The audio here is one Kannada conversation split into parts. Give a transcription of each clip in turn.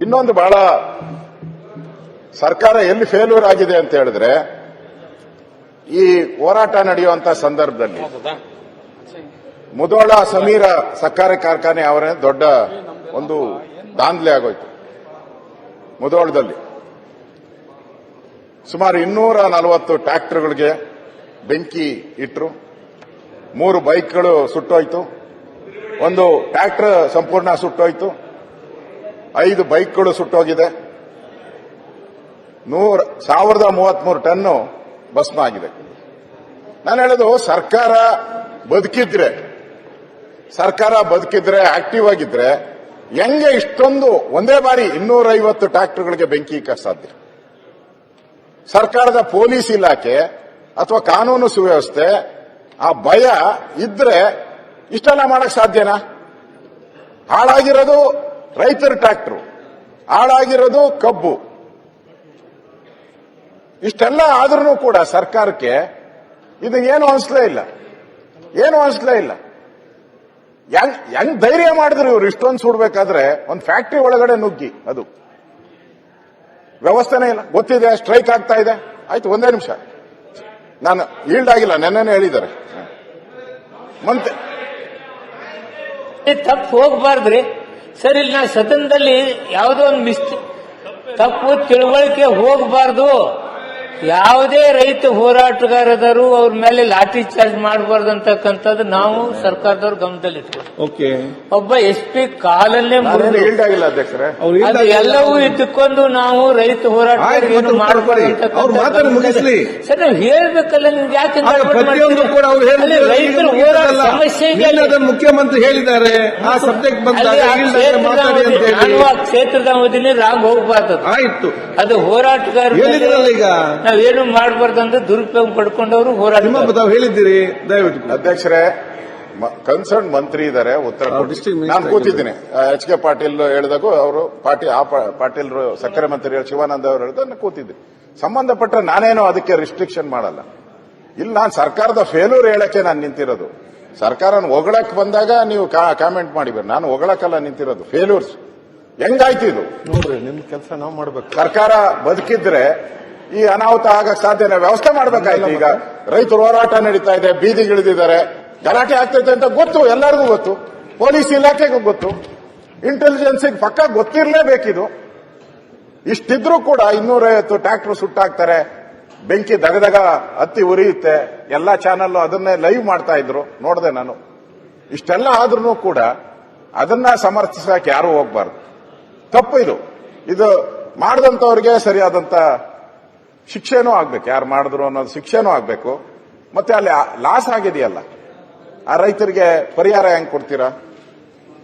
ಇನ್ನೊಂದು ಬಹಳ ಸರ್ಕಾರ ಎಲ್ಲಿ ಫೇಲ್ಯೂರ್ ಆಗಿದೆ ಅಂತ ಹೇಳಿದ್ರೆ, ಈ ಹೋರಾಟ ನಡೆಯುವಂತ ಸಂದರ್ಭದಲ್ಲಿ ಮುಧೋಳ ಸಮೀರ ಸಕ್ಕರೆ ಕಾರ್ಖಾನೆ ಅವರೇ ದೊಡ್ಡ ಒಂದು ದಾಂಧಲೆ ಆಗೋಯ್ತು. ಮುಧೋಳದಲ್ಲಿ ಸುಮಾರು 240 ಟ್ರ್ಯಾಕ್ಟರ್ಗಳಿಗೆ ಬೆಂಕಿ ಇಟ್ಟರು, 3 ಬೈಕ್ಗಳು ಸುಟ್ಟೋಯ್ತು, ಒಂದು ಟ್ರ್ಯಾಕ್ಟರ್ ಸಂಪೂರ್ಣ ಸುಟ್ಟೋಯ್ತು, 5 ಬೈಕ್ಗಳು ಸುಟ್ಟೋಗಿದೆ, 1033 ಟನ್ನು ಭಸ್ಮ ಆಗಿದೆ. ನಾನು ಹೇಳೋದು ಸರ್ಕಾರ ಬದುಕಿದ್ರೆ ಆಕ್ಟಿವ್ ಆಗಿದ್ರೆ ಹೆಂಗೆ ಇಷ್ಟೊಂದು ಒಂದೇ ಬಾರಿ 250 ಟ್ರ್ಯಾಕ್ಟರ್ಗಳಿಗೆ ಬೆಂಕಿ ಇಕ್ಕ ಸಾಧ್ಯ? ಸರ್ಕಾರದ ಪೊಲೀಸ್ ಇಲಾಖೆ ಅಥವಾ ಕಾನೂನು ಸುವ್ಯವಸ್ಥೆ ಆ ಭಯ ಇದ್ರೆ ಇಷ್ಟೆಲ್ಲ ಮಾಡಕ್ ಸಾಧ್ಯನಾ? ಹಾಳಾಗಿರೋದು ರೈತರ ಟ್ರ್ಯಾಕ್ಟರ್, ಹಾಳಾಗಿರೋದು ಕಬ್ಬು, ಇಷ್ಟೆಲ್ಲ ಆದ್ರೂ ಕೂಡ ಸರ್ಕಾರಕ್ಕೆ ಇದು ಏನು ಅನಿಸ್ಲೇ ಇಲ್ಲ. ಹೆಂಗ್ ಧೈರ್ಯ ಮಾಡಿದ್ರು ಇವರು ಇಷ್ಟೊಂದು ಸುಡ್ಬೇಕಾದ್ರೆ? ಒಂದು ಫ್ಯಾಕ್ಟರಿ ಒಳಗಡೆ ನುಗ್ಗಿ, ಅದು ವ್ಯವಸ್ಥೆನೇ ಇಲ್ಲ. ಗೊತ್ತಿದೆ ಸ್ಟ್ರೈಕ್ ಆಗ್ತಾ ಇದೆ, ಆಯ್ತು ಒಂದೇ ನಿಮಿಷ, ನಾನು ಈಲ್ಡ್ ಆಗಿಲ್ಲ, ನೆನ್ನೆನೇ ಹೇಳಿದ್ದಾರೆ. ತಪ್ಪು ಹೋಗಬಾರ್ದ್ರಿ ಸರ್. ಇಲ್ಲಿ ನಾ ಸದನದಲ್ಲಿ ಯಾವುದೋ ಒಂದು ತಪ್ಪು ತಿಳುವಳಿಕೆ ಹೋಗಬಾರ್ದು. ಯಾವುದೇ ರೈತ ಹೋರಾಟಗಾರರು ಅವ್ರ ಮೇಲೆ ಲಾಠಿ ಚಾರ್ಜ್ ಮಾಡಬಾರ್ದು ಅಂತಕ್ಕಂಥದ್ದು ನಾವು ಸರ್ಕಾರದವ್ರ ಗಮನದಲ್ಲಿ ಇಟ್ಕೊಂಡು, ಒಬ್ಬ SP ಕಾಲನ್ನೇ ಈಲ್ಡ್ ಆಗಿಲ್ಲ ಅಧ್ಯಕ್ಷರೇ, ಅದು ಎಲ್ಲವೂ ಇಟ್ಟುಕೊಂಡು ನಾವು ರೈತ ಹೋರಾಟಗಾರರು ಮಾಡಬಾರ್ದು ಸರ್. ನಾವು ಹೇಳ್ಬೇಕಲ್ಲ, ನಿಮ್ಗೆ ಯಾಕೆ ರೈತರ ಹೋರಾಟ ಸಮಸ್ಯೆ ಮುಖ್ಯಮಂತ್ರಿ ಹೇಳಿದ್ದಾರೆ. ಆ ಸಬ್ಜೆಕ್ಟ್ ಆ ಕ್ಷೇತ್ರದ ಅವಧಿನೇ ರಾಗ್ ಹೋಗ್ಬಾರ್ದು. ಆಯ್ತು, ಅದು ಹೋರಾಟಗಾರರು ಈಗ ನಾವೇನು ಮಾಡಬಾರ್ದು ಅಂದ್ರೆ ದುರುಪಯೋಗ ಪಡ್ಕೊಂಡವರು ಹೋರಾಟ ಹೇಳಿದ್ದೀರಿ. ದಯವಿಟ್ಟು ಅಧ್ಯಕ್ಷರೇ, ಕನ್ಸರ್ನ್ ಮಂತ್ರಿ ಇದ್ದಾರೆ, ಉತ್ತರ ನಾನು ಕೂತಿದ್ದೀನಿ. HK ಪಾಟೀಲ್ ಹೇಳಿದಾಗೂ ಅವರು ಪಾಟೀಲ್ ಸಕ್ಕರೆ ಮಂತ್ರಿ ಶಿವಾನಂದ ಅವರು ಹೇಳಿದ ನಾನು ಕೂತಿದ್ದೀನಿ. ಸಂಬಂಧಪಟ್ಟ ನಾನೇನು ಅದಕ್ಕೆ ರಿಸ್ಟ್ರಿಕ್ಷನ್ ಮಾಡಲ್ಲ. ಇಲ್ಲಿ ನಾನು ಸರ್ಕಾರದ ಫೇಲ್ಯೂರ್ ಹೇಳಕ್ಕೆ ನಾನು ನಿಂತಿರೋದು. ಸರ್ಕಾರನ ಹೊಗಳಕ್ ಬಂದಾಗ ನೀವು ಕಾಮೆಂಟ್ ಮಾಡಿಬೇಡಿ. ನಾನು ಹೊಗಳಕ್ಕಲ್ಲ ನಿಂತಿರೋದು. ಫೇಲ್ಯೂರ್ಸ್ ಹೆಂಗಾಯ್ತು ಇದು ನೋಡ್ರಿ, ನಿಮ್ ಕೆಲಸ ನಾವು ಮಾಡ್ಬೇಕು. ಸರ್ಕಾರ ಬದುಕಿದ್ರೆ ಈ ಅನಾಹುತ ಆಗಕ್ ಸಾಧ್ಯನ? ವ್ಯವಸ್ಥೆ ಮಾಡ್ಬೇಕಾಯ್ತು. ಈಗ ರೈತರು ಹೋರಾಟ ನಡೀತಾ ಇದೆ, ಬೀದಿಗಿಳಿದಿದ್ದಾರೆ, ಗಲಾಟೆ ಆಗ್ತೈತೆ ಅಂತ ಗೊತ್ತು, ಎಲ್ಲರಿಗೂ ಗೊತ್ತು, ಪೊಲೀಸ್ ಇಲಾಖೆಗೂ ಗೊತ್ತು, ಇಂಟೆಲಿಜೆನ್ಸಿಗೆ ಪಕ್ಕ ಗೊತ್ತಿರಲೇಬೇಕಿದು. ಇಷ್ಟಿದ್ರೂ ಕೂಡ 250 ಟ್ರ್ಯಾಕ್ಟರ್ ಸುಟ್ಟಾಕ್ತಾರೆ, ಬೆಂಕಿ ದಗದಗ ಹತ್ತಿ ಉರಿಯುತ್ತೆ. ಎಲ್ಲಾ ಚಾನಲ್ ಅದನ್ನೇ ಲೈವ್ ಮಾಡ್ತಾ ಇದ್ರು, ನೋಡಿದೆ ನಾನು. ಇಷ್ಟೆಲ್ಲ ಆದ್ರೂ ಕೂಡ ಅದನ್ನ ಸಮರ್ಥಿಸಕ್ಕೆ ಯಾರು ಹೋಗ್ಬಾರ್ದು. ತಪ್ಪು ಇದು ಮಾಡಿದಂತವ್ರಿಗೆ ಸರಿಯಾದಂತ ಶಿಕ್ಷೆನೂ ಆಗ್ಬೇಕು. ಯಾರು ಮಾಡಿದ್ರು ಅನ್ನೋದು ಶಿಕ್ಷೆನೂ ಆಗ್ಬೇಕು. ಮತ್ತೆ ಅಲ್ಲಿ ಲಾಸ್ ಆಗಿದೆಯಲ್ಲ, ಆ ರೈತರಿಗೆ ಪರಿಹಾರ ಹೆಂಗ್ ಕೊಡ್ತೀರಾ?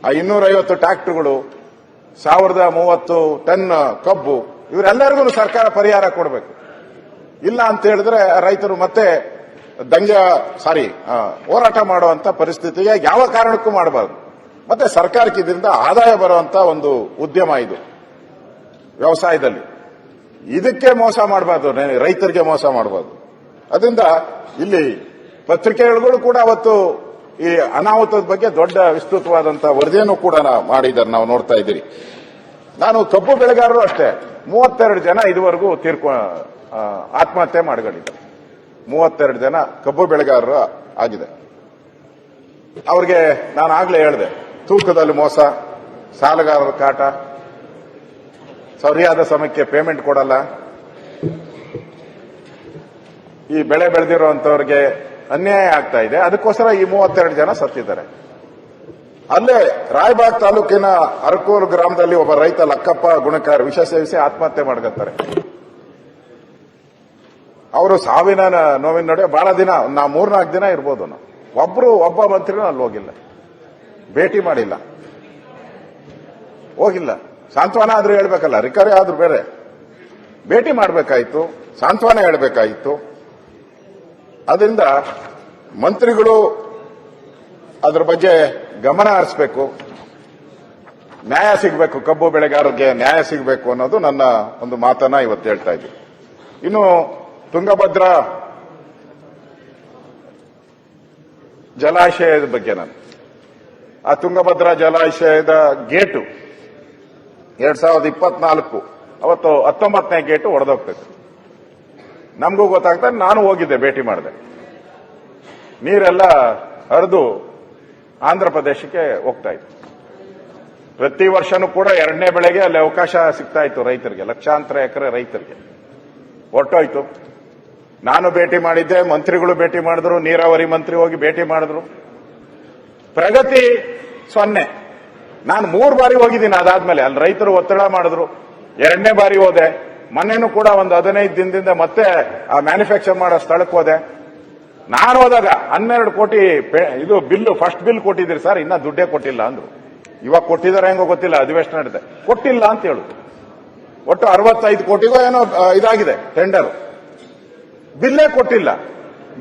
ಆ 250 ಟ್ರ್ಯಾಕ್ಟರ್ಗಳು, 1030 ಟನ್ ಕಬ್ಬು, ಇವರೆಲ್ಲರಿಗೂ ಸರ್ಕಾರ ಪರಿಹಾರ ಕೊಡಬೇಕು. ಇಲ್ಲ ಅಂತ ಹೇಳಿದ್ರೆ ರೈತರು ಮತ್ತೆ ಹೋರಾಟ ಮಾಡುವಂತ ಪರಿಸ್ಥಿತಿಗೆ ಯಾವ ಕಾರಣಕ್ಕೂ ಮಾಡಬಾರದು. ಮತ್ತೆ ಸರ್ಕಾರಕ್ಕೆ ಇದರಿಂದ ಆದಾಯ ಬರುವಂತ ಒಂದು ಉದ್ಯಮ ಇದು ವ್ಯವಸಾಯದಲ್ಲಿ. ಇದಕ್ಕೆ ಮೋಸ ಮಾಡಬಾರ್ದು, ರೈತರಿಗೆ ಮೋಸ ಮಾಡಬಾರ್ದು. ಅದರಿಂದ ಇಲ್ಲಿ ಪತ್ರಿಕೆಗಳು ಕೂಡ ಅವತ್ತು ಈ ಅನಾಹುತದ ಬಗ್ಗೆ ದೊಡ್ಡ ವಿಸ್ತೃತವಾದಂತಹ ವರದಿಯನ್ನು ಕೂಡ ಮಾಡಿದ್ದಾರೆ, ನಾವು ನೋಡ್ತಾ ಇದ್ದೀರಿ. ನಾನು ಕಬ್ಬು ಬೆಳೆಗಾರರು ಅಷ್ಟೇ 32 ಜನ ಇದುವರೆಗೂ ಆತ್ಮಹತ್ಯೆ ಮಾಡಿಕೊಂಡಿದ್ದಾರೆ. 32 ಜನ ಕಬ್ಬು ಬೆಳೆಗಾರರು ಆಗಿದೆ. ಅವ್ರಿಗೆ ನಾನು ಆಗ್ಲೇ ಹೇಳಿದೆ, ತೂಕದಲ್ಲಿ ಮೋಸ, ಸಾಲಗಾರರ ಕಾಟ, ಸರಿಯಾದ ಸಮಯಕ್ಕೆ ಪೇಮೆಂಟ್ ಕೊಡಲ್ಲ, ಈ ಬೆಳೆ ಬೆಳೆದಿರುವಂತವ್ರಿಗೆ ಅನ್ಯಾಯ ಆಗ್ತಾ ಇದೆ. ಅದಕ್ಕೋಸ್ಕರ ಈ 32 ಜನ ಸತ್ತಿದ್ದಾರೆ. ಅಲ್ಲೇ ರಾಯಬಾಗ್ ತಾಲೂಕಿನ ಅರಕೂರು ಗ್ರಾಮದಲ್ಲಿ ಒಬ್ಬ ರೈತ ಲಕ್ಕಪ್ಪ ಗುಣಕಾರ ವಿಷ ಸೇವಿಸಿ ಆತ್ಮಹತ್ಯೆ ಮಾಡ್ಕೊತಾರೆ. ಅವರು ಸಾವಿನ ನೋವಿನ ನಡುವೆ ಬಹಳ ದಿನ, 3-4 ದಿನ ಇರ್ಬೋದು. ಒಬ್ಬ ಮಂತ್ರಿನೂ ಅಲ್ಲಿ ಹೋಗಿಲ್ಲ, ಭೇಟಿ ಮಾಡಿಲ್ಲ, ಹೋಗಿಲ್ಲ. ಸಾಂತ್ವನ ಆದ್ರೂ ಹೇಳ್ಬೇಕಲ್ಲ, ರಿಕವರಿ ಆದ್ರೂ ಬೇರೆ, ಭೇಟಿ ಮಾಡಬೇಕಾಯಿತು, ಸಾಂತ್ವನ ಹೇಳಬೇಕಾಯಿತು. ಅದರಿಂದ ಮಂತ್ರಿಗಳು ಅದ್ರ ಬಗ್ಗೆ ಗಮನ ಹರಿಸಬೇಕು, ನ್ಯಾಯ ಸಿಗಬೇಕು, ಕಬ್ಬು ಬೆಳೆಗಾರರಿಗೆ ನ್ಯಾಯ ಸಿಗಬೇಕು ಅನ್ನೋದು ನನ್ನ ಒಂದು ಮಾತನ್ನ ಇವತ್ತು ಹೇಳ್ತಾ ಇದ್ದೀನಿ. ಇನ್ನು ತುಂಗಭದ್ರಾ ಜಲಾಶಯದ ಬಗ್ಗೆ, ನಾನು ಆ ತುಂಗಭದ್ರಾ ಜಲಾಶಯದ ಗೇಟು 2024 ಅವತ್ತು 19ನೇ ಗೇಟು ಒಡೆದೋಗ್ತೈತೆ. ನಮಗೂ ಗೊತ್ತಾಗ್ತದೆ, ನಾನು ಹೋಗಿದ್ದೆ, ಭೇಟಿ ಮಾಡಿದೆ. ನೀರೆಲ್ಲ ಹರಿದು ಆಂಧ್ರ ಪ್ರದೇಶಕ್ಕೆ ಹೋಗ್ತಾ ಇತ್ತು. ಪ್ರತಿ ವರ್ಷನೂ ಕೂಡ 2ನೇ ಬೆಳೆಗೆ ಅಲ್ಲಿ ಅವಕಾಶ ಸಿಗ್ತಾ ಇತ್ತು ರೈತರಿಗೆ, ಲಕ್ಷಾಂತರ ಎಕರೆ ರೈತರಿಗೆ. ಹೊರಟೋಯ್ತು. ನಾನು ಭೇಟಿ ಮಾಡಿದ್ದೆ, ಮಂತ್ರಿಗಳು ಭೇಟಿ ಮಾಡಿದ್ರು, ನೀರಾವರಿ ಮಂತ್ರಿ ಹೋಗಿ ಭೇಟಿ ಮಾಡಿದ್ರು. ಪ್ರಗತಿ 0. ನಾನು 3 ಬಾರಿ ಹೋಗಿದ್ದೀನಿ. ಅದಾದ್ಮೇಲೆ ಅಲ್ಲಿ ರೈತರು ಒತ್ತಡ ಮಾಡಿದ್ರು. 2ನೇ ಬಾರಿ ಹೋದೆ. ಮೊನ್ನೆನೂ ಕೂಡ ಒಂದು 15 ದಿನದಿಂದ ಮತ್ತೆ ಆ ಮ್ಯಾನುಫ್ಯಾಕ್ಚರ್ ಮಾಡೋ ಸ್ಥಳಕ್ಕೆ ಹೋದೆ. ನಾನು ಹೋದಾಗ 12 ಕೋಟಿ ಇದು ಬಿಲ್ಲು, ಫಸ್ಟ್ ಬಿಲ್ ಕೊಟ್ಟಿದ್ದೀರಿ ಸರ್, ಇನ್ನ ದುಡ್ಡೇ ಕೊಟ್ಟಿಲ್ಲ ಅಂದ್ರು. ಇವಾಗ ಕೊಟ್ಟಿದ್ದಾರೆ ಹೆಂಗೋ ಗೊತ್ತಿಲ್ಲ, ಅಧಿವೇಶನ ನಡೆದೆ, ಕೊಟ್ಟಿಲ್ಲ ಅಂತ ಹೇಳು. ಒಟ್ಟು 65 ಕೋಟಿಗೋ ಏನೋ ಇದಾಗಿದೆ ಟೆಂಡರ್, ಬಿಲ್ಲೇ ಕೊಟ್ಟಿಲ್ಲ.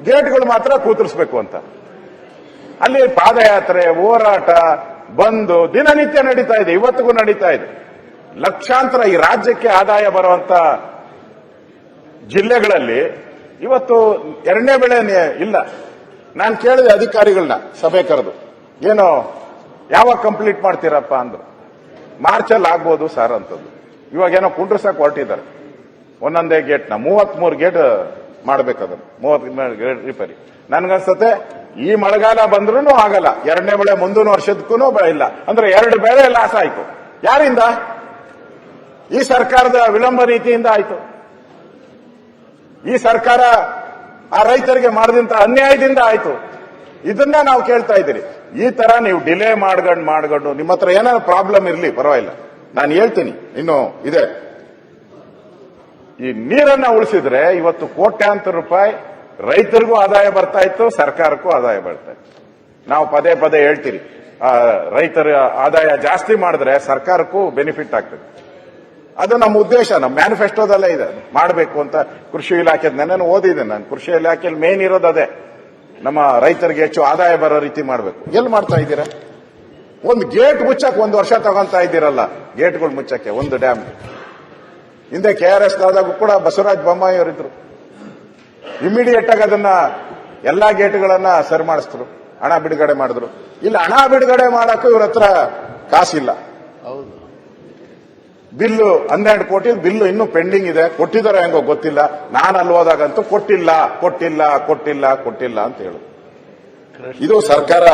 ಗೇಟ್ಗಳು ಮಾತ್ರ ಕೂತರಿಸಬೇಕು ಅಂತ. ಅಲ್ಲಿ ಪಾದಯಾತ್ರೆ, ಹೋರಾಟ, ಬಂದು ದಿನನಿತ್ಯ ನಡೀತಾ ಇದೆ, ಇವತ್ತಿಗೂ ನಡೀತಾ ಇದೆ. ಲಕ್ಷಾಂತರ ಈ ರಾಜ್ಯಕ್ಕೆ ಆದಾಯ ಬರುವಂತ ಜಿಲ್ಲೆಗಳಲ್ಲಿ ಇವತ್ತು 2ನೇ ಬೆಳೆ ಇಲ್ಲ. ನಾನು ಕೇಳಿದೆ ಅಧಿಕಾರಿಗಳನ್ನ, ಸಭೆ ಕರೆದು, ಏನೋ ಯಾವಾಗ ಕಂಪ್ಲೀಟ್ ಮಾಡ್ತೀರಪ್ಪ ಅಂದ್ರು. ಮಾರ್ಚಲ್ಲಿ ಆಗ್ಬೋದು ಸರ್ ಅಂತದ್ದು. ಇವಾಗೇನೋ ಕುಂಡ್ರಸಕ್ಕೆ ಹೊರಟಿದ್ದಾರೆ ಒಂದೊಂದೇ ಗೇಟ್ನ. 33 ಗೇಟ್ ಮಾಡ್ಬೇಕದನ್ನು, 30 ಗೇಟ್ ರಿಪೇರಿ. ನನ್ಗನ್ಸತ್ತೆ ಈ ಮಳೆಗಾಲ ಬಂದ್ರೂ ಆಗಲ್ಲ. 2ನೇ ಬೆಳೆ ಮುಂದಿನ ವರ್ಷದಕ್ಕೂ ಇಲ್ಲ ಅಂದ್ರೆ 2 ಬೆಳೆ ಲಾಸ್ ಆಯ್ತು. ಯಾರಿಂದ? ಈ ಸರ್ಕಾರದ ವಿಳಂಬ ನೀತಿಯಿಂದ ಆಯ್ತು. ಈ ಸರ್ಕಾರ ಆ ರೈತರಿಗೆ ಮಾಡಿದಂತ ಅನ್ಯಾಯದಿಂದ ಆಯ್ತು. ಇದನ್ನ ನಾವು ಕೇಳ್ತಾ ಇದ್ದೀರಿ. ಈ ತರ ನೀವು ಡಿಲೇ ಮಾಡ್ಕೊಂಡು ನಿಮ್ಮ ಹತ್ರ ಏನಾದ್ರು ಪ್ರಾಬ್ಲಮ್ ಇರಲಿ ಪರವಾಗಿಲ್ಲ, ನಾನು ಹೇಳ್ತೀನಿ, ಇನ್ನು ಇದೆ. ಈ ನೀರನ್ನ ಉಳಿಸಿದ್ರೆ ಇವತ್ತು ಕೋಟ್ಯಾಂತರ ರೂಪಾಯಿ ರೈತರಿಗೂ ಆದಾಯ ಬರ್ತಾ ಇತ್ತು, ಸರ್ಕಾರಕ್ಕೂ ಆದಾಯ ಬರ್ತಾ ಇತ್ತು. ನಾವು ಪದೇ ಪದೇ ಹೇಳ್ತೀರಿ, ರೈತರ ಆದಾಯ ಜಾಸ್ತಿ ಮಾಡಿದ್ರೆ ಸರ್ಕಾರಕ್ಕೂ ಬೆನಿಫಿಟ್ ಆಗ್ತದೆ. ಅದು ನಮ್ಮ ಉದ್ದೇಶ, ನಮ್ಮ ಮ್ಯಾನಿಫೆಸ್ಟೋದಲ್ಲೇ ಇದೆ, ಮಾಡಬೇಕು ಅಂತ. ಕೃಷಿ ಇಲಾಖೆ ನೆನ್ನೆ ಓದಿದೆ ನಾನು. ಕೃಷಿ ಇಲಾಖೆಯಲ್ಲಿ ಮೇನ್ ಇರೋದು ಅದೇ, ನಮ್ಮ ರೈತರಿಗೆ ಹೆಚ್ಚು ಆದಾಯ ಬರೋ ರೀತಿ ಮಾಡಬೇಕು. ಎಲ್ಲಿ ಮಾಡ್ತಾ ಇದ್ದೀರಾ? ಒಂದು ಗೇಟ್ ಮುಚ್ಚಕ್ಕೆ 1 ವರ್ಷ ತಗೊಂತಾ ಇದ್ದೀರಲ್ಲ, ಗೇಟ್ಗಳು ಮುಚ್ಚಕ್ಕೆ ಒಂದು ಡ್ಯಾಮ್. ಹಿಂದೆ KRS ಆದಾಗೂ ಕೂಡ ಬಸವರಾಜ ಬೊಮ್ಮಾಯಿ ಅವರಿದ್ರು. ಇಮಿಡಿಯೇಟ್ ಆಗಿ ಅದನ್ನ ಎಲ್ಲಾ ಗೇಟ್ಗಳನ್ನ ಸರಿ ಮಾಡಿಸಿದ್ರು, ಹಣ ಬಿಡುಗಡೆ ಮಾಡಿದ್ರು. ಇಲ್ಲಿ ಹಣ ಬಿಡುಗಡೆ ಮಾಡಕ್ಕೂ ಇವ್ರ ಹತ್ರ ಕಾಸಿಲ್ಲ. ಬಿಲ್ಲು 12 ಕೋಟಿ ಬಿಲ್ಲು ಇನ್ನೂ ಪೆಂಡಿಂಗ್ ಇದೆ. ಕೊಟ್ಟಿದಾರೋ ಹೆಂಗೋ ಗೊತ್ತಿಲ್ಲ. ನಾನು ಅಲ್ಲಿ ಹೋದಾಗಂತೂ ಕೊಟ್ಟಿಲ್ಲ ಕೊಟ್ಟಿಲ್ಲ ಕೊಟ್ಟಿಲ್ಲ ಕೊಟ್ಟಿಲ್ಲ ಅಂತ ಹೇಳುದು. ಇದು ಸರ್ಕಾರ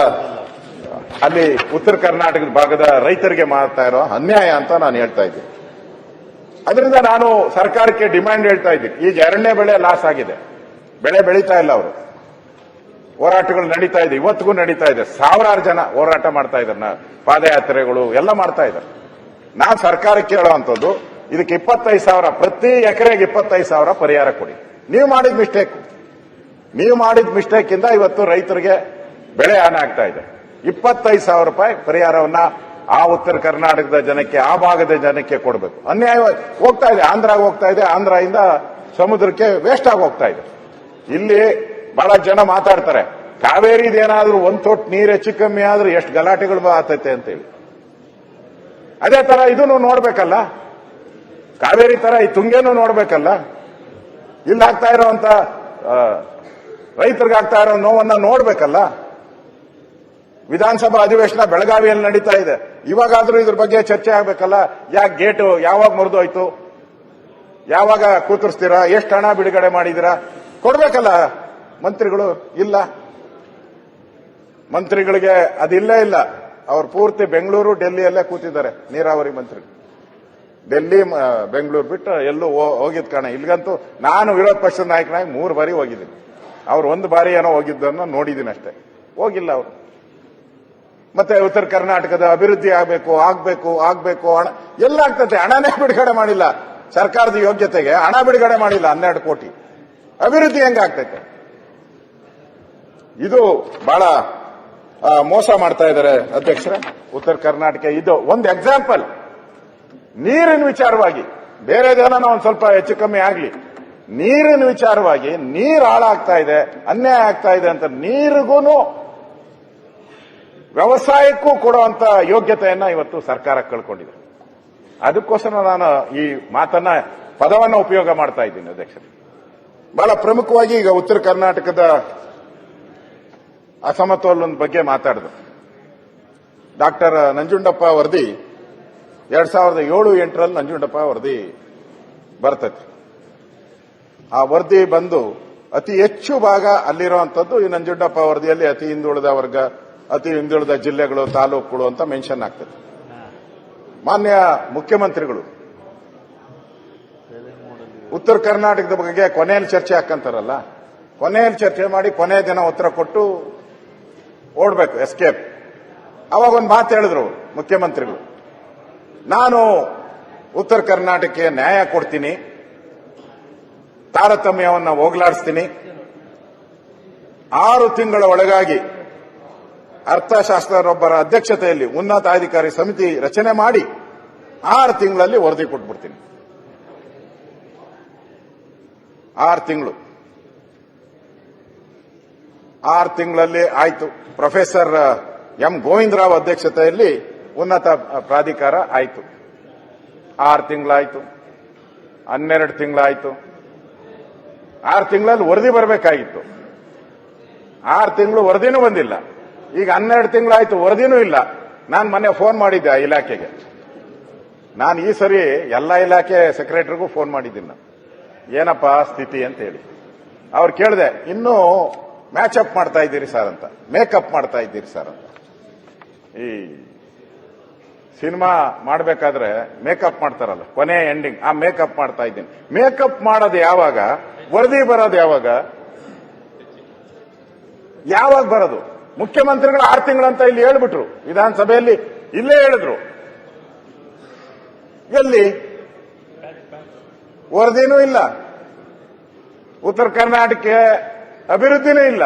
ಅಲ್ಲಿ ಉತ್ತರ ಕರ್ನಾಟಕದ ಭಾಗದ ರೈತರಿಗೆ ಮಾಡ್ತಾ ಇರೋ ಅನ್ಯಾಯ ಅಂತ ನಾನು ಹೇಳ್ತಾ ಇದ್ದೀನಿ. ಅದರಿಂದ ನಾನು ಸರ್ಕಾರಕ್ಕೆ ಡಿಮ್ಯಾಂಡ್ ಹೇಳ್ತಾ ಇದ್ದೀನಿ. ಈಗ 2ನೇ ಬೆಳೆ ಲಾಸ್ ಆಗಿದೆ, ಬೆಳೆ ಬೆಳೀತಾ ಇಲ್ಲ. ಅವರು ಹೋರಾಟಗಳು ನಡೀತಾ ಇದೆ, ಇವತ್ತಿಗೂ ನಡೀತಾ ಇದೆ. ಸಾವಿರಾರು ಜನ ಹೋರಾಟ ಮಾಡ್ತಾ ಇದ್ದಾರೆ, ಪಾದಯಾತ್ರೆಗಳು ಎಲ್ಲ ಮಾಡ್ತಾ ಇದ್ದಾರೆ. ನಾವು ಸರ್ಕಾರಕ್ಕೆ ಹೇಳುವಂಥದ್ದು, ಇದಕ್ಕೆ 25,000 ಪ್ರತಿ ಎಕರೆಗೆ 25,000 ಪರಿಹಾರ ಕೊಡಿ. ನೀವು ಮಾಡಿದ ಮಿಸ್ಟೇಕ್ ಇಂದ ಇವತ್ತು ರೈತರಿಗೆ ಬೆಳೆ ಹಾನಿ ಆಗ್ತಾ ಇದೆ. 25,000 ರೂಪಾಯಿ ಪರಿಹಾರವನ್ನ ಆ ಉತ್ತರ ಕರ್ನಾಟಕದ ಜನಕ್ಕೆ, ಆ ಭಾಗದ ಜನಕ್ಕೆ ಕೊಡಬೇಕು. ಅನ್ಯಾಯ ಹೋಗ್ತಾ ಇದೆ, ಆಂಧ್ರಾಗ ಹೋಗ್ತಾ ಇದೆ, ಆಂಧ್ರದಿಂದ ಸಮುದ್ರಕ್ಕೆ ವೇಸ್ಟ್ ಆಗಿ ಹೋಗ್ತಾ ಇದೆ. ಇಲ್ಲಿ ಬಹಳ ಜನ ಮಾತಾಡ್ತಾರೆ, ಕಾವೇರಿದೇನಾದ್ರೂ 1 ತೊಟ್ಟು ನೀರು ಹೆಚ್ಚು ಕಮ್ಮಿ ಆದ್ರೂ ಎಷ್ಟು ಗಲಾಟೆಗಳು ಆಗ್ತೈತೆ ಅಂತೇಳಿ. ಅದೇ ತರ ಇದನ್ನು ನೋಡ್ಬೇಕಲ್ಲ, ಕಾವೇರಿ ತರ ಈ ತುಂಗೇನು ನೋಡ್ಬೇಕಲ್ಲ. ಇಲ್ಲಿ ಆಗ್ತಾ ಇರೋಂತ ರೈತರಿಗಾಗ್ತಾ ಇರೋ ನೋವನ್ನ ನೋಡ್ಬೇಕಲ್ಲ. ವಿಧಾನಸಭಾ ಅಧಿವೇಶನ ಬೆಳಗಾವಿಯಲ್ಲಿ ನಡೀತಾ ಇದೆ. ಇವಾಗಾದ್ರೂ ಇದ್ರ ಬಗ್ಗೆ ಚರ್ಚೆ ಆಗ್ಬೇಕಲ್ಲ. ಯಾಕೆ ಗೇಟು ಯಾವಾಗ ಮುರಿದೋಯ್ತು, ಯಾವಾಗ ಕೂತರಿಸ್ತೀರಾ, ಎಷ್ಟು ಹಣ ಬಿಡುಗಡೆ ಮಾಡಿದಿರಾ ಕೊಡ್ಬೇಕಲ್ಲ ಮಂತ್ರಿಗಳು. ಇಲ್ಲ, ಮಂತ್ರಿಗಳಿಗೆ ಅದಿಲ್ಲೇ ಇಲ್ಲ. ಅವ್ರು ಪೂರ್ತಿ ಬೆಂಗಳೂರು ಡೆಲ್ಲಿಯಲ್ಲೇ ಕೂತಿದ್ದಾರೆ ನೀರಾವರಿ ಮಂತ್ರಿ. ಡೆಲ್ಲಿ ಬೆಂಗಳೂರು ಬಿಟ್ಟು ಎಲ್ಲೂ ಹೋಗಿದ್ ಕಾರಣ. ಇಲ್ಲಿಗಂತೂ ನಾನು ವಿರೋಧ ಪಕ್ಷದ ನಾಯಕನಾಗಿ 3 ಬಾರಿ ಹೋಗಿದ್ದೀನಿ. ಅವ್ರು 1 ಬಾರಿ ಏನೋ ಹೋಗಿದ್ದನ್ನು ನೋಡಿದ್ದೀನಿ ಅಷ್ಟೇ, ಹೋಗಿಲ್ಲ ಅವರು. ಮತ್ತೆ ಉತ್ತರ ಕರ್ನಾಟಕದ ಅಭಿವೃದ್ಧಿ ಆಗ್ಬೇಕು ಹಣ ಎಲ್ಲ ಆಗ್ತದೆ. ಹಣನೇ ಬಿಡುಗಡೆ ಮಾಡಿಲ್ಲ, ಸರ್ಕಾರದ ಯೋಗ್ಯತೆಗೆ ಹಣ ಬಿಡುಗಡೆ ಮಾಡಿಲ್ಲ. 12 ಕೋಟಿ ಅಭಿವೃದ್ಧಿ ಹೆಂಗಾಗ್ತೈತೆ? ಇದು ಬಹಳ ಮೋಸ ಮಾಡ್ತಾ ಇದ್ದಾರೆ ಅಧ್ಯಕ್ಷರೇ ಉತ್ತರ ಕರ್ನಾಟಕ. ಇದು ಒಂದು ಎಕ್ಸಾಂಪಲ್. ನೀರಿನ ವಿಚಾರವಾಗಿ ಬೇರೆದೇನೋ ಒಂದ್ ಸ್ವಲ್ಪ ಹೆಚ್ಚು ಕಮ್ಮಿ ಆಗ್ಲಿ, ನೀರಿನ ವಿಚಾರವಾಗಿ ನೀರು ಹಾಳಾಗ್ತಾ ಇದೆ, ಅನ್ಯಾಯ ಆಗ್ತಾ ಇದೆ ಅಂತ ನೀರಿಗೂ ವ್ಯವಸಾಯಕ್ಕೂ ಕೊಡುವಂತ ಯೋಗ್ಯತೆಯನ್ನ ಇವತ್ತು ಸರ್ಕಾರ ಕಳ್ಕೊಂಡಿದೆ. ಅದಕ್ಕೋಸ್ಕರ ನಾನು ಈ ಪದವನ್ನ ಉಪಯೋಗ ಮಾಡ್ತಾ ಇದ್ದೀನಿ ಅಧ್ಯಕ್ಷರೇ. ಬಹಳ ಪ್ರಮುಖವಾಗಿ ಈಗ ಉತ್ತರ ಕರ್ನಾಟಕದ ಅಸಮತೋಲನದ ಬಗ್ಗೆ ಮಾತಾಡಿದ್ರು ಡಾಕ್ಟರ್ ನಂಜುಂಡಪ್ಪ ವರದಿ. 2007-8ರಲ್ಲಿ ನಂಜುಂಡಪ್ಪ ವರದಿ ಬರ್ತೈತಿ. ಆ ವರದಿ ಬಂದು ಅತಿ ಹೆಚ್ಚು ಭಾಗ ಅಲ್ಲಿರುವಂತದ್ದು ಈ ನಂಜುಂಡಪ್ಪ ವರದಿಯಲ್ಲಿ ಅತಿ ಹಿಂದುಳಿದ ವರ್ಗ, ಅತಿ ಹಿಂದುಳಿದ ಜಿಲ್ಲೆಗಳು, ತಾಲೂಕುಗಳು ಅಂತ ಮೆನ್ಷನ್ ಆಗ್ತದೆ. ಮಾನ್ಯ ಮುಖ್ಯಮಂತ್ರಿಗಳು ಉತ್ತರ ಕರ್ನಾಟಕದ ಬಗ್ಗೆ ಕೊನೆಯಲ್ಲಿ ಚರ್ಚೆ ಹಾಕಂತಾರಲ್ಲ, ಕೊನೆಯಲ್ಲಿ ಚರ್ಚೆ ಮಾಡಿ ಕೊನೆಯ ದಿನ ಉತ್ತರ ಕೊಟ್ಟು ಓಡ್ಬೇಕು, ಎಸ್ಕೇಪ್. ಅವಾಗ ಒಂದು ಮಾತು ಹೇಳಿದ್ರು ಮುಖ್ಯಮಂತ್ರಿಗಳು, ನಾನು ಉತ್ತರ ಕರ್ನಾಟಕಕ್ಕೆ ನ್ಯಾಯ ಕೊಡ್ತೀನಿ, ತಾರತಮ್ಯವನ್ನು ಹೋಗಲಾಡಿಸ್ತೀನಿ, 6 ತಿಂಗಳ ಒಳಗಾಗಿ ಅರ್ಥಶಾಸ್ತ್ರರೊಬ್ಬರ ಅಧ್ಯಕ್ಷತೆಯಲ್ಲಿ ಉನ್ನತಾಧಿಕಾರಿ ಸಮಿತಿ ರಚನೆ ಮಾಡಿ 6 ತಿಂಗಳಲ್ಲಿ ವರದಿ ಕೊಟ್ಬಿಡ್ತೀನಿ. 6 ತಿಂಗಳಲ್ಲಿ ಆಯ್ತು. ಪ್ರೊಫೆಸರ್ ಎಂ ಗೋವಿಂದರಾವ್ ಅಧ್ಯಕ್ಷತೆಯಲ್ಲಿ ಉನ್ನತ ಪ್ರಾಧಿಕಾರ ಆಯ್ತು. 6 ತಿಂಗಳಾಯ್ತು, 12 ತಿಂಗಳಾಯ್ತು. 6 ತಿಂಗಳಲ್ಲಿ ವರದಿ ಬರಬೇಕಾಗಿತ್ತು. 6 ತಿಂಗಳು ವರದಿನೂ ಬಂದಿಲ್ಲ. ಈಗ 12 ತಿಂಗಳಾಯ್ತು, ವರದಿನೂ ಇಲ್ಲ. ನಾನು ಮೊನ್ನೆ ಫೋನ್ ಮಾಡಿದ್ದೆ ಆ ಇಲಾಖೆಗೆ. ನಾನು ಈ ಸರಿ ಎಲ್ಲ ಇಲಾಖೆ ಸೆಕ್ರೆಟರಿಗೂ ಫೋನ್ ಮಾಡಿದ್ದೀನಿ. ನಾನು ಏನಪ್ಪಾ ಸ್ಥಿತಿ ಅಂತ ಹೇಳಿ ಅವ್ರು ಕೇಳಿದೆ. ಇನ್ನೂ ಮ್ಯಾಚ್ ಅಪ್ ಮಾಡ್ತಾ ಇದ್ದೀರಿ ಸರ್ ಅಂತ, ಮೇಕಪ್ ಮಾಡ್ತಾ ಇದ್ದೀರಿ ಸರ್ ಅಂತ. ಈ ಸಿನಿಮಾ ಮಾಡಬೇಕಾದ್ರೆ ಮೇಕಪ್ ಮಾಡ್ತಾರಲ್ಲ, ಕೊನೆ ಎಂಡಿಂಗ್, ಆ ಮೇಕಪ್ ಮಾಡ್ತಾ ಇದ್ದೀನಿ. ಮೇಕಪ್ ಮಾಡೋದು ಯಾವಾಗ? ವರದಿ ಬರೋದು ಯಾವಾಗ? ಯಾವಾಗ ಬರೋದು? ಮುಖ್ಯಮಂತ್ರಿಗಳು 6 ತಿಂಗಳಂತ ಇಲ್ಲಿ ಹೇಳ್ಬಿಟ್ರು, ವಿಧಾನಸಭೆಯಲ್ಲಿ ಇಲ್ಲೇ ಹೇಳಿದ್ರು. ಎಲ್ಲಿ ವರದಿನೂ ಇಲ್ಲ, ಉತ್ತರ ಕರ್ನಾಟಕ ಅಭಿವೃದ್ಧಿನೂ ಇಲ್ಲ.